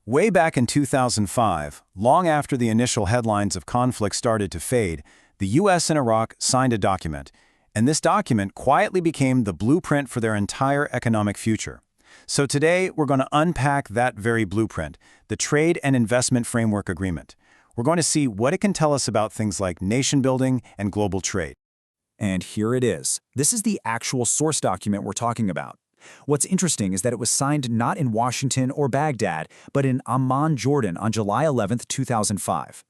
Way back in 2005, long after the initial headlines of conflict started to fade, the US and Iraq signed a document, and this document quietly became the blueprint for their entire economic future. So today, we're going to unpack that very blueprint, the Trade and Investment Framework Agreement. We're going to see what it can tell us about things like nation building and global trade. And here it is. This is the actual source document we're talking about. What's interesting is that it was signed not in Washington or Baghdad, but in Amman, Jordan on July 11, 2005.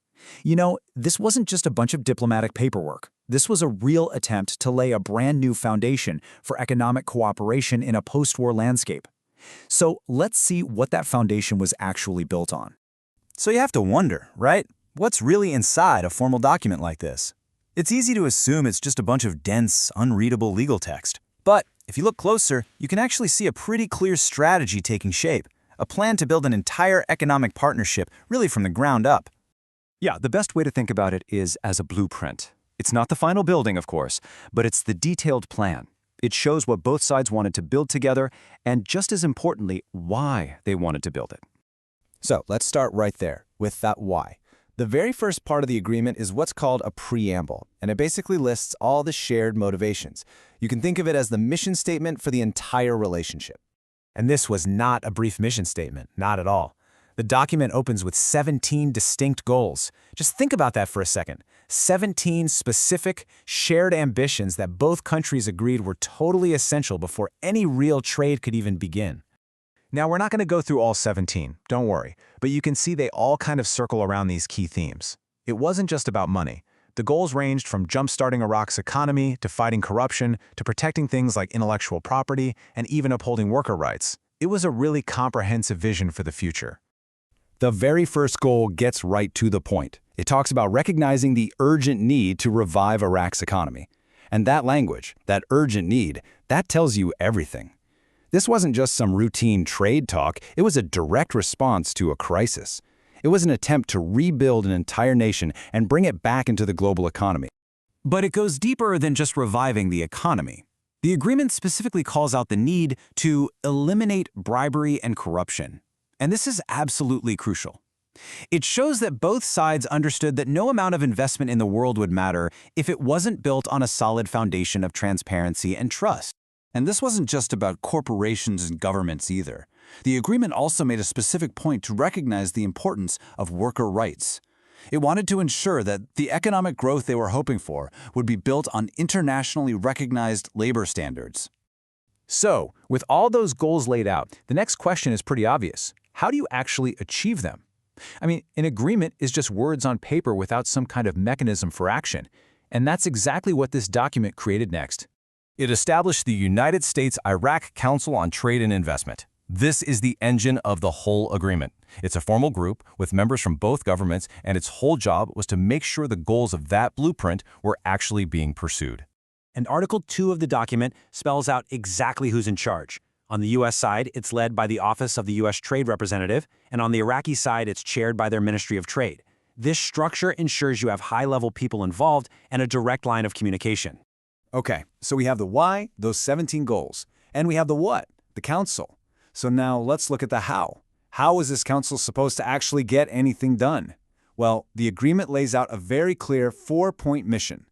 You know, this wasn't just a bunch of diplomatic paperwork. This was a real attempt to lay a brand new foundation for economic cooperation in a post-war landscape. So let's see what that foundation was actually built on. So you have to wonder, right? What's really inside a formal document like this? It's easy to assume it's just a bunch of dense, unreadable legal text. But if you look closer, you can actually see a pretty clear strategy taking shape, a plan to build an entire economic partnership really from the ground up. Yeah, the best way to think about it is as a blueprint. It's not the final building, of course, but it's the detailed plan. It shows what both sides wanted to build together, and just as importantly, why they wanted to build it. So let's start right there with that why. The very first part of the agreement is what's called a preamble, and it basically lists all the shared motivations. You can think of it as the mission statement for the entire relationship. And this was not a brief mission statement, not at all. The document opens with 17 distinct goals. Just think about that for a second. 17 specific, shared ambitions that both countries agreed were totally essential before any real trade could even begin. Now, we're not going to go through all 17, don't worry, but you can see they all kind of circle around these key themes. It wasn't just about money. The goals ranged from jump-starting Iraq's economy to fighting corruption to protecting things like intellectual property and even upholding worker rights. It was a really comprehensive vision for the future. The very first goal gets right to the point. It talks about recognizing the urgent need to revive Iraq's economy. And that language, that urgent need, that tells you everything. This wasn't just some routine trade talk, it was a direct response to a crisis. It was an attempt to rebuild an entire nation and bring it back into the global economy. But it goes deeper than just reviving the economy. The agreement specifically calls out the need to eliminate bribery and corruption. And this is absolutely crucial. It shows that both sides understood that no amount of investment in the world would matter if it wasn't built on a solid foundation of transparency and trust. And this wasn't just about corporations and governments either. The agreement also made a specific point to recognize the importance of worker rights. It wanted to ensure that the economic growth they were hoping for would be built on internationally recognized labor standards. So, with all those goals laid out, the next question is pretty obvious. How do you actually achieve them? I mean, an agreement is just words on paper without some kind of mechanism for action. And that's exactly what this document created next. It established the United States-Iraq Council on Trade and Investment. This is the engine of the whole agreement. It's a formal group with members from both governments, and its whole job was to make sure the goals of that blueprint were actually being pursued. And Article 2 of the document spells out exactly who's in charge. On the U.S. side, it's led by the Office of the U.S. Trade Representative, and on the Iraqi side, it's chaired by their Ministry of Trade. This structure ensures you have high-level people involved and a direct line of communication. Okay, so we have the why, those 17 goals, and we have the what, the council. So now let's look at the how. How is this council supposed to actually get anything done? Well, the agreement lays out a very clear 4-point mission.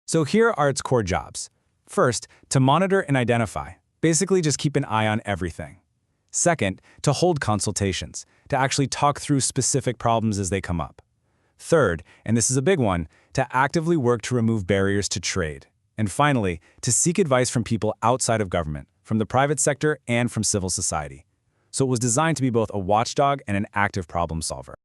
So here are its core jobs. First, to monitor and identify. Basically, just keep an eye on everything. Second, to hold consultations, to actually talk through specific problems as they come up. Third, and this is a big one, to actively work to remove barriers to trade. And finally, to seek advice from people outside of government, from the private sector and from civil society. So it was designed to be both a watchdog and an active problem solver.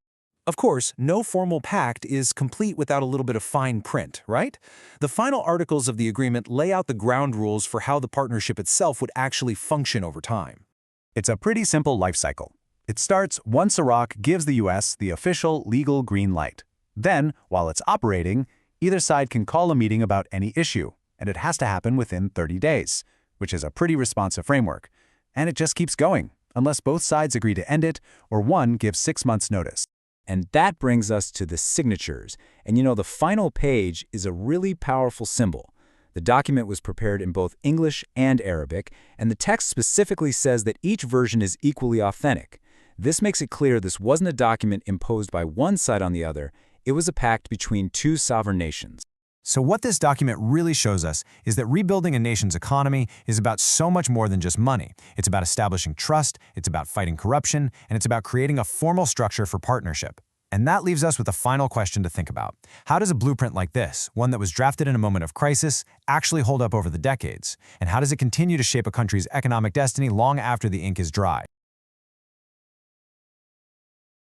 Of course, no formal pact is complete without a little bit of fine print, right? The final articles of the agreement lay out the ground rules for how the partnership itself would actually function over time. It's a pretty simple life cycle. It starts once Iraq gives the US the official legal green light. Then, while it's operating, either side can call a meeting about any issue, and it has to happen within 30 days, which is a pretty responsive framework. And it just keeps going, unless both sides agree to end it or one gives 6 months' notice. And that brings us to the signatures. And you know, the final page is a really powerful symbol. The document was prepared in both English and Arabic, and the text specifically says that each version is equally authentic. This makes it clear this wasn't a document imposed by one side on the other, it was a pact between two sovereign nations. So what this document really shows us is that rebuilding a nation's economy is about so much more than just money. It's about establishing trust, it's about fighting corruption, and it's about creating a formal structure for partnership. And that leaves us with a final question to think about. How does a blueprint like this, one that was drafted in a moment of crisis, actually hold up over the decades? And how does it continue to shape a country's economic destiny long after the ink is dry?